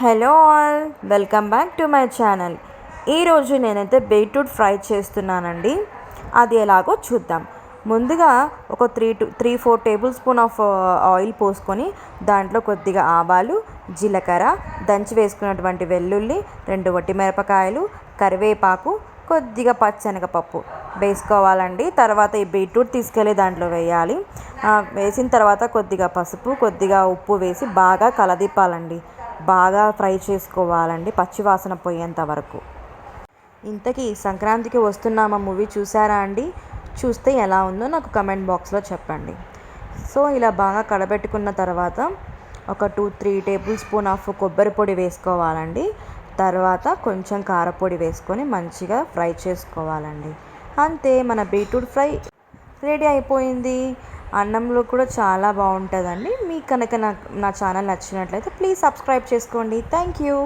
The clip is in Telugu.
Hello all, welcome back to my channel. ఈరోజు నేనైతే బీట్రూట్ ఫ్రై చేస్తున్నానండి. అది ఎలాగో చూద్దాం. ముందుగా ఒక 3-4 టేబుల్ స్పూన్ ఆఫ్ ఆయిల్ పోసుకొని దాంట్లో కొద్దిగా ఆవాలు, జీలకర్ర, దంచి వేసుకున్నటువంటి వెల్లుల్లి, 2 వట్టిమిరపకాయలు, కరివేపాకు, కొద్దిగా పచ్చెనగపప్పు వేసుకోవాలండి. తర్వాత ఈ బీట్రూట్ తీసుకెళ్ళి దాంట్లో వేయాలి. వేసిన తర్వాత కొద్దిగా పసుపు, కొద్దిగా ఉప్పు వేసి బాగా కలదిప్పాలండి. బాగా ఫ్రై చేసుకోవాలండి, పచ్చివాసన పోయేంత వరకు. ఇంతకీ సంక్రాంతికి వస్తున్నామా మూవీ చూసారా అండి? చూస్తే ఎలా ఉందో నాకు కమెంట్ బాక్స్లో చెప్పండి. సో ఇలా బాగా కడబెట్టుకున్న తర్వాత ఒక 2-3 టేబుల్ స్పూన్ ఆఫ్ కొబ్బరి పొడి వేసుకోవాలండి. తర్వాత కొంచెం కారపొడి వేసుకొని మంచిగా ఫ్రై చేసుకోవాలండి. అంతే, మన బీట్రూట్ ఫ్రై రెడీ అయిపోయింది. అన్నంలో కూడా చాలా బాగుంటుందండి. మీకు కనుక నా ఛానల్ నచ్చినట్లయితే ప్లీజ్ సబ్స్క్రైబ్ చేసుకోండి. Thank you.